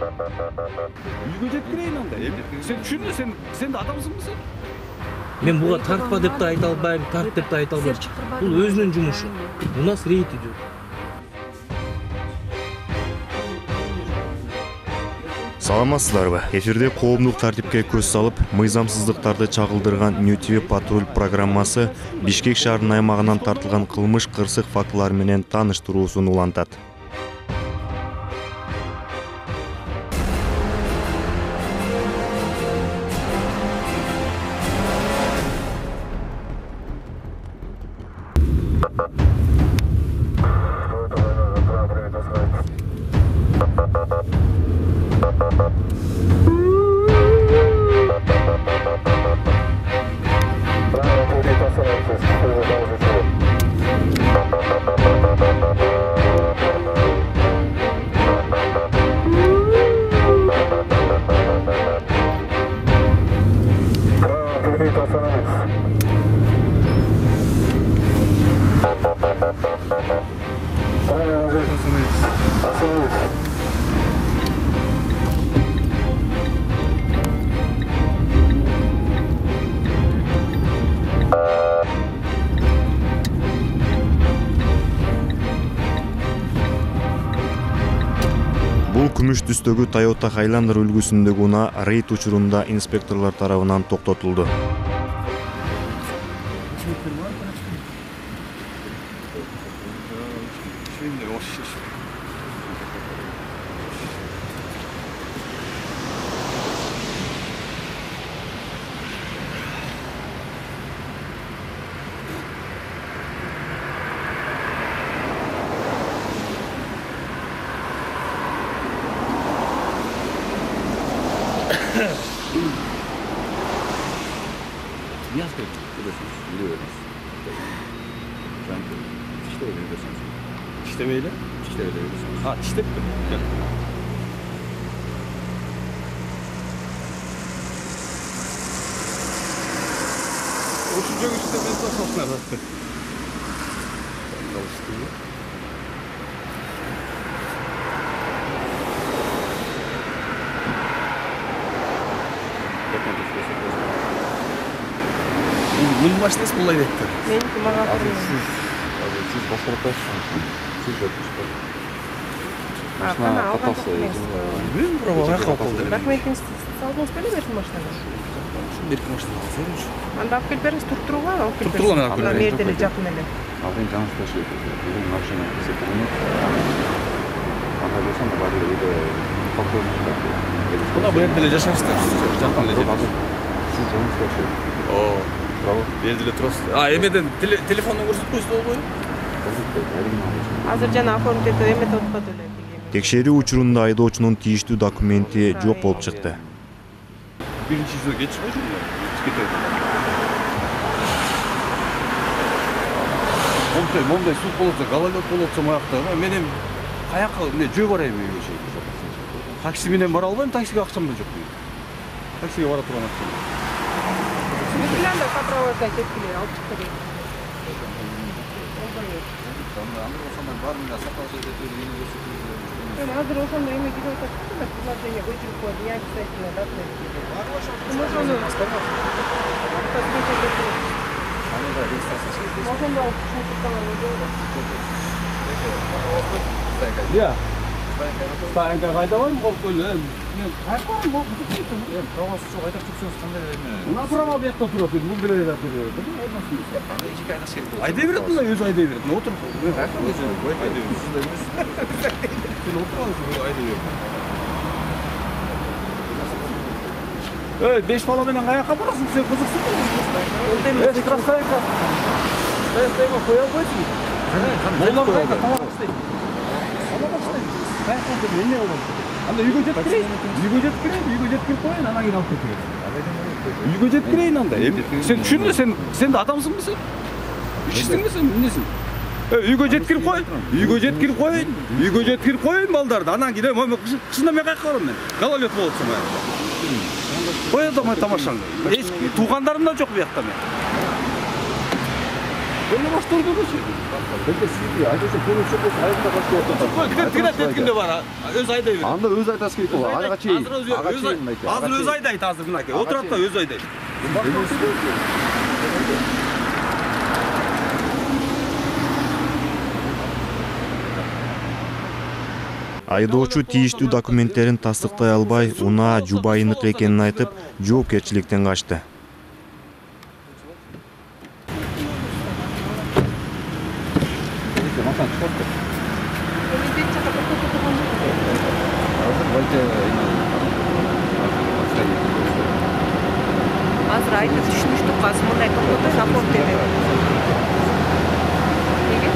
Үйгө жеткирейин анда. Сен түшүндү, сен да адамсыңбы сен? Мен буга тартпа деп да айта албайм, тарт деп да айта албайм. Бул өзүнүн жумушу. У нас рейд идет. Саламатсыздарбы? Эфирде коомдук тартипке көз салып, мыйзамсыздыктарды чагылдырган New TV патруль программасы Бишкек шаарынын аймагынан тартылган кылмыш кырсык фактылары менен тааныштыруусун улантат. Бул күмүш түстөгү Toyota Highlander үлгүсүндөгү унаа рейд учурунда инспекторлор тарабынан токтотулду. İştemeyle? Ha, iştep mi? Gel. Uçacak işte ben tasasına da. Çalıştırıyor. Bunun başınız kolay etti. Ben kumağa Siz başarıtasınız. Siz yapmışsınız. Машина катался. Мен правага калды. Рахметин салдыңыз беле берсин машинага. Берки машина алсаңыз. Анда алып келип бериңиз, туруп-туругула алып келип Туруп-туругула мен алып келип берейин. Мерделе жакын эле. Алдын жаңы таşıydı. Bugün машина кесетini. Anda болсам бар эле фактор машина. Мына бу жерде эле жашайсыздар. Жакын эле жер. Siz жаңы таşıydı. О, Право. Берди эле турасыз. Эмеден телефондон көрсөткөйсүз болбойбу? Азыр жана оформить этип эметип атпады эле. Текшерүү учурунда айдоочунун тийиштүү документи жок болуп чыкты. Биринчи жүзгө кетишпейт эле. Мондай суд болотса, гололед болотса моякта, мен эми каяка эмне жөө барайын үйгө чейин. Такси менен бара албайм, таксиге акчам да жок. Таксиге бара турган акчам. Миллионда сопровождать эткилер алып чыкты. Азыр ошондой эме кирип атат. Предложение вычерк коюп, я обязательно датный. Ошондо Я. Стайга кайдабайм, колкөлө. Мен кайткам, бул бүтүп. Правасы жоқ айдап жүрсеңіз қандай эме? Мына права бuyakta турат, бул деле да турат. Айдай берет мына өзү айдай берет. Отур. Сен отурасың, айдай берет. Беш бала менен каяка барасың? Сен кызыксың. Страховка. Страховка коя койсуң. Молдар кайда тамак істейт. Эмне болот? Анда үйгө жеткирейин, анан кийин алып кетет. Үйгө жеткирейин анда. Сен түшүндү, сен да адамсыңбы сен? Ишсиңби сен, эмнесиң? Үйгө жеткирип коюйн балдарды. Анан кийин кышында мен каяка барам мен? Гололед болотсо мен. Коя да тамашаңды. Эч туугандарым да жок буякта мен. Böyle başlandırmışsın. Belki siz aydaşa konuş çok olsa ayakta başka ortada. Kırat etkinde var. Öz ayda verir. Anda öz aytası керек ол. Ага чейин. Hazır öz ayda ayt hazır mınake. Oturat da öz ayda. Айдоочу тийиштүү документтерин тастыктай албай, унаа жубайынык экенин айтып, жоопкерчиликтен качты. Машина çıkarttı. Önünde çakata kurtulduğum Hazır belki Azır ayda düşmüştük bazı bunday toplada rapor dedi. Nege?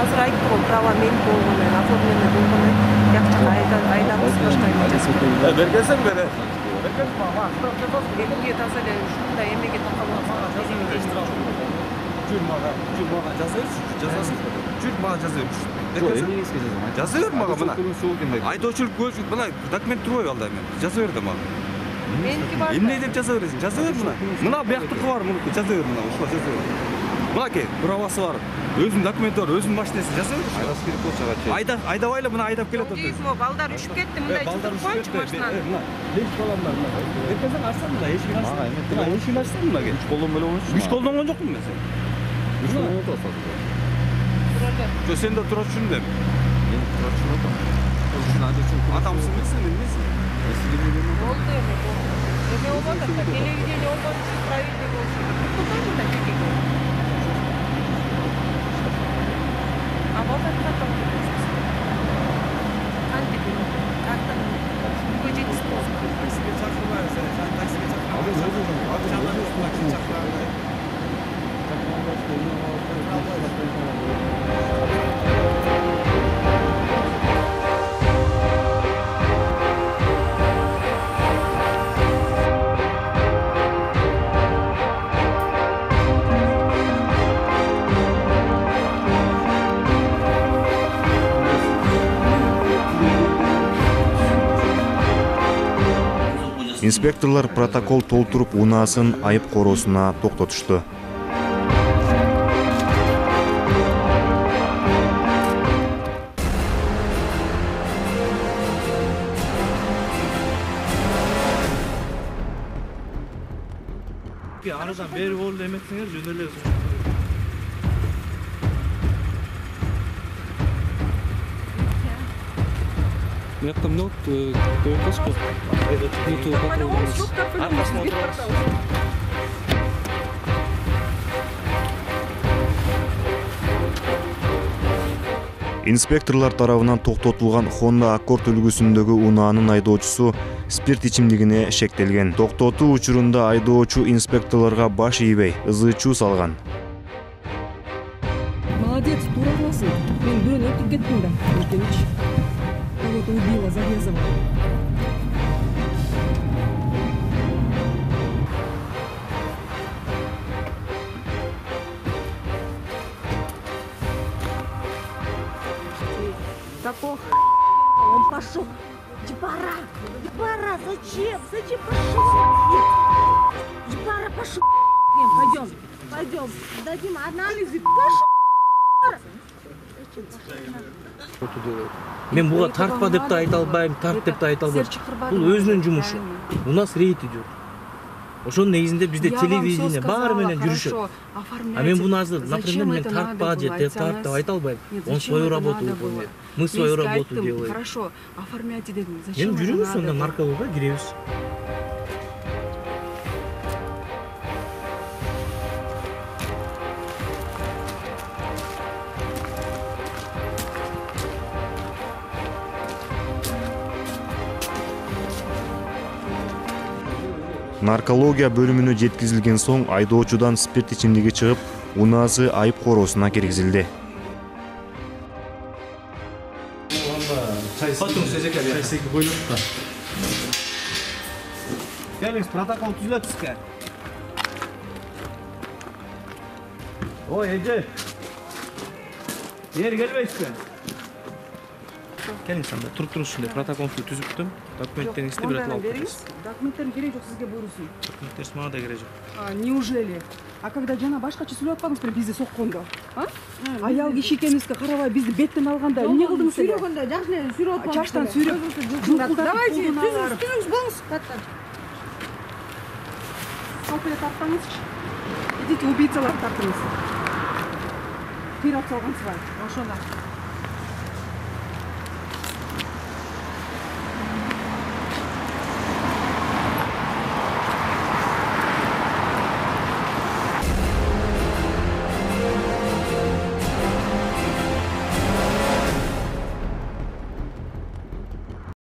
Azır ayda prava men bolğаны, rapor meni bolğаны, yakçak ayda başlaydı. Bergensem bere. Benim diye tasarlı şunda emeğe takalım. Cürmağa жазасыз. Cürmağa жазıyormuş. Жазıyor мага мына. Айдоочулук көз мына документ турбайбы алда мен. Жаза берди мага. Meniki var. Эмне деп жаза бересиң? Жаза бер мына. Мына бияктыкы бар, мунуку жаза бер мына. Ушуга жаза бер. Мынаке, правасы бар. Өзүнүн документи бар, өзүнүн машинеси жаза бер. Айдас керек болса чейин. Айдабайлы мына айдап келет атат. Дейсің о, балдар үшіп кетті, мындай жылдыр қойыншы машинаны. Мына, 5 балам бар мына. Эртең ачсам мына эшигин ачсам. Мына эшигин ачсам мынаке. 3 колдон эле болчу. 3 колдонгон жокмун мен сен. 3 колдон отасың. Жо сен да турат үчүн дем. Мен турат үчүн отам. Атамсың эмесин, эмесин. Oldu emek oldu. Emek olmadı da televizyon olmadı için правильный olsun. Tutar mı da çekik? Ama ben katam tutuyorsun. Hangi gün? Kartan mı? Göcek istiyorsun. Инспекторлар протокол толтуруп унаасын айып короосуна токтотушту. Aradan beri oldu demetsiniz, jöneleriz. Мыякта эмне болуп коёбузбу? Инспекторлар тарабынан токтотулган Honda Accord үлгүсүндөгү унаанын айдоочусу спирт ичимдигине шектелген. Токтотуу учурунда айдоочу инспекторлорго баш ийбей, ызы-чуу салган. Молодец, тура кыласың. Мен бирөөнү өтүп кеттим да. Экенчи. Кого-то убила, зарезала. Такого он пошел. Джипара, Джипара, зачем? Зачем пошел? Джипара, пошел. Пойдем, дадим анализы. Пошел. Мен буга тартпа деп да айта албайм, тарт деп да айта албайм. Бул өзүнүн жумушу. У нас рейд идет. Ошонун негизинде бизде телевидение баары менен жүрүшөт. А мен буну азыр, например, мен тартпа же тарт деп айта албайм. Он свою работу выполняет. Мы свою работу делаем. Хорошо, оформляйте дедим. Зачем? Мен жүрүбүз онда наркологко киребиз. Наркология бөлүмүнө жеткизилген соң айдоочудан спирт ичимдиги чыгып, унаасы айып короосуна киргизилди. Потом чайсеки коюп та. Келиңиз, протокол түзүлөтүзгө. Ой, эже. Эр келбейсизби? Келиңиз анда туруп туруңуз ушундай протоколду түзүптүм. Документтериңизди биротуп алып бериңиз. Документтерин кереги жок, сизге буйрусун. Документтериңиз мага да кереги жок. Неужели? А когда жана башкача сүйлөп атпадыңызбы бизди соккондо? Аял киши экенибизге карабай бизди беттен алганда эмне кылдыңыз эле? Сүйрөгөндө жакшы эле сүйрөп атпадыңыз. Чаштан сүйрөп. Давайте, түзүңүз болуңуз. Салпыле тартпаңызчы. Идите убийцаларды тартыңыз. Кыйрап салгансызбы? Ошондо.